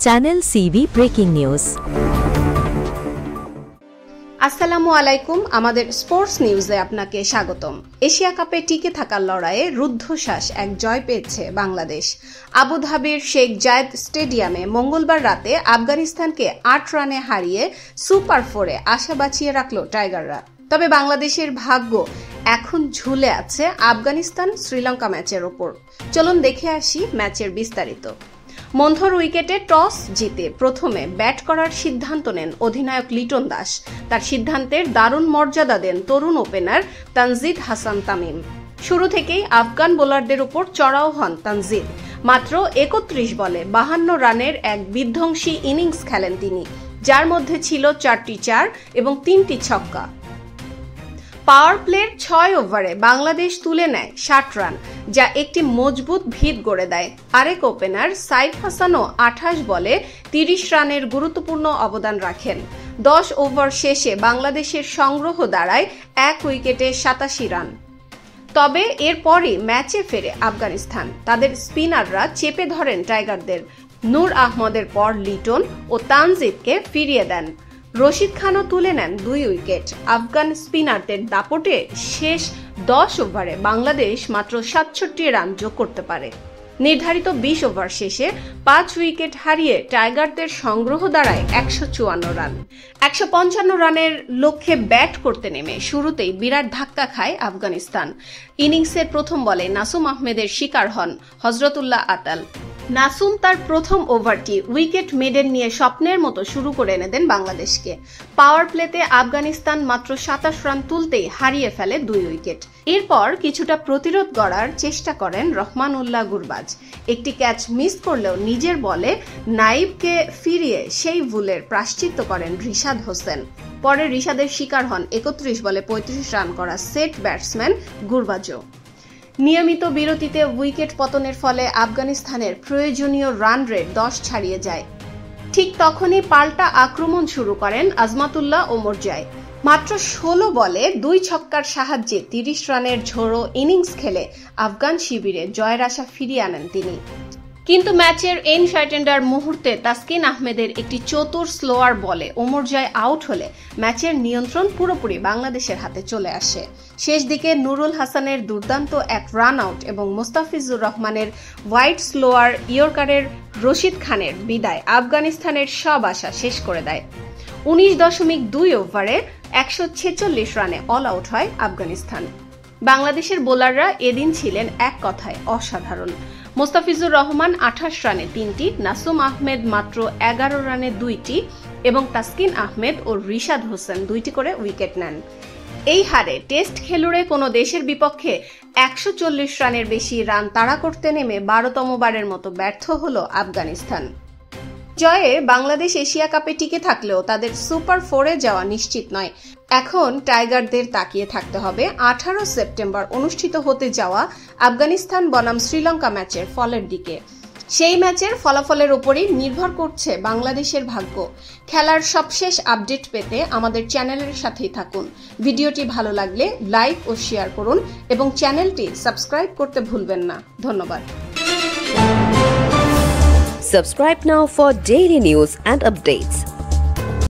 Channel CB breaking news. আসসালামু আলাইকুম। আমাদের স্পোর্টস নিউজে আপনাকে স্বাগতম। এশিয়া কাপে টিকে থাকার লড়াইয়ে রুদ্ধশ্বাস এক জয় পেয়েছে বাংলাদেশ। আবুধাবির শেখ জায়েদ স্টেডিয়ামে মঙ্গলবার রাতে আফগানিস্তানকে ৮ রানে হারিয়ে সুপার 4-এ আশা বাঁচিয়ে রাখল টাইগাররা। তবে বাংলাদেশের ভাগ্য এখন ঝুলে আছে আফগানিস্তান শ্রীলঙ্কা ম্যাচের ওপর। চলুন দেখে আসি ম্যাচের বিস্তারিত। মন্থর উইকেটে টস জিতে প্রথমে ব্যাট করার সিদ্ধান্ত নেন অধিনায়ক লিটন দাস। তার সিদ্ধান্তের দারুণ মর্যাদা দেন তরুণ ওপেনার তানজিদ হাসান তামিম। শুরু থেকেই আফগান বোলারদের উপর চড়াও হন তানজিদ। মাত্র ৩১ বলে ৫২ রানের এক বিধ্বংসী ইনিংস খেলেন তিনি, যার মধ্যে ছিল ৪টি ৪ এবং ৩টি ছক্কা। পাওয়ার প্লের ৬ ওভারে বাংলাদেশ তুলে নেয় ৬০ রান, যা একটি মজবুত ভিত গড়ে দেয়। আরেক ওপেনার সাইফ হাসানও ২৮ বলে ৩০ রানের গুরুত্বপূর্ণ অবদান রাখেন। ১০ ওভার শেষে বাংলাদেশের সংগ্রহ দাঁড়ায় ১ উইকেটে ৮৭ রান। তবে এরপরই ম্যাচে ফেরে আফগানিস্তান। তাদের স্পিনাররা চেপে ধরেন টাইগারদের। নূর আহমদের পর লিটন ও তানজিদকে ফিরিয়ে দেন। রশিদ খানও তুলে নেন ২ উইকেট। আফগান স্পিনারদের দাপটে শেষ ১০ ওভারে বাংলাদেশ মাত্র ৬৭ রান যোগ করতে পারে। নির্ধারিত ২০ ওভার শেষে ৫ উইকেট হারিয়ে টাইগারদের সংগ্রহ দাঁড়ায় ১৫৪ রান। ১৫৫ রানের লক্ষ্যে ব্যাট করতে নেমে শুরুতেই বিরাট ধাক্কা খায় আফগানিস্তান। ইনিংসের প্রথম বলে নাসুম আহমেদের শিকার হন হজরতুল্লাহ আতাল। নাসুম তার প্রথম ওভারটি উইকেট মেডেন নিয়ে স্বপ্নের মতো শুরু করে এনে দেন বাংলাদেশকে। পাওয়ার প্লেতে আফগানিস্তান মাত্র ২৭ রান তুলতেই হারিয়ে ফেলে ২ উইকেট। এরপর কিছুটা প্রতিরোধ গড়ার চেষ্টা করেন রহমানুল্লাহ গুরবাজ। একটি ক্যাচ মিস করলেও নিজের বলে নাইবকে ফিরিয়ে সেই ভুলের প্রায়শ্চিত্ত করেন রিশাদ হোসেন। পরে রিশাদের শিকার হন ৩১ বলে ৩৫ রান করা সেট ব্যাটসম্যান গুরবাজও। নিয়মিত বিরতিতে উইকেট পতনের ফলে আফগানিস্তানের প্রয়োজনীয় রান রেট ১০ ছাড়িয়ে যায়। ঠিক তখনই পাল্টা আক্রমণ শুরু করেন আজমাতুল্লাহ ওমরজাই। মাত্র ১৬ বলে ২ ছক্কার সাহায্যে ৩০ রানের ঝোড়ো ইনিংস খেলে আফগান শিবিরে জয়ের আশা ফিরিয়ে আনেন তিনি। কিন্তু ম্যাচের এন্ড মুহূর্তে তাসকিন আহমেদের একটি চতুর স্লোয়ার বলে ওমরজাই আউট হলে ম্যাচের নিয়ন্ত্রণ পুরোপুরি বাংলাদেশের হাতে চলে আসে। শেষ দিকে নুরুল হাসানের দুর্দান্ত এক রান আউট এবং মোস্তাফিজুর রহমানের হোয়াইট স্লোয়ার ইয়র্কারের রশিদ খানের বিদায় আফগানিস্তানের সব আশা শেষ করে দেয়। ১৯.২ ওভারে ১৪৬ রানে অল আউট হয় আফগানিস্তান। বাংলাদেশের বোলাররা এদিন ছিলেন এক কথায় অসাধারণ। মোস্তাফিজুর রহমান ২৮ রানে ৩টি, নাসুম আহমেদ মাত্র ১১ রানে ২টি এবং তাসকিন আহমেদ ও রিশাদ হোসেন ২টি করে উইকেট নেন। এই হারে টেস্ট খেলুড়ে কোনো দেশের বিপক্ষে ১৪০ রানের বেশি রান তাড়া করতে নেমে ১২তম বারের মতো ব্যর্থ হল আফগানিস্তান। জয়ে বাংলাদেশ এশিয়া কাপে টিকে থাকলেও তাদের সুপার 4-এ যাওয়া নিশ্চিত নয়। এখন টাইগারদের তাকিয়ে থাকতে হবে ১৮ সেপ্টেম্বর অনুষ্ঠিত হতে যাওয়া আফগানিস্তান বনাম শ্রীলঙ্কা ম্যাচের ফলের দিকে। সেই ম্যাচের ফলাফলের উপরই নির্ভর করছে বাংলাদেশের ভাগ্য। খেলার সবশেষ আপডেট পেতে আমাদের চ্যানেলের সাথেই থাকুন। ভিডিওটি ভালো লাগলে লাইক ও শেয়ার করুন এবং চ্যানেলটি সাবস্ক্রাইব করতে ভুলবেন না। ধন্যবাদ। Subscribe now for daily news and updates.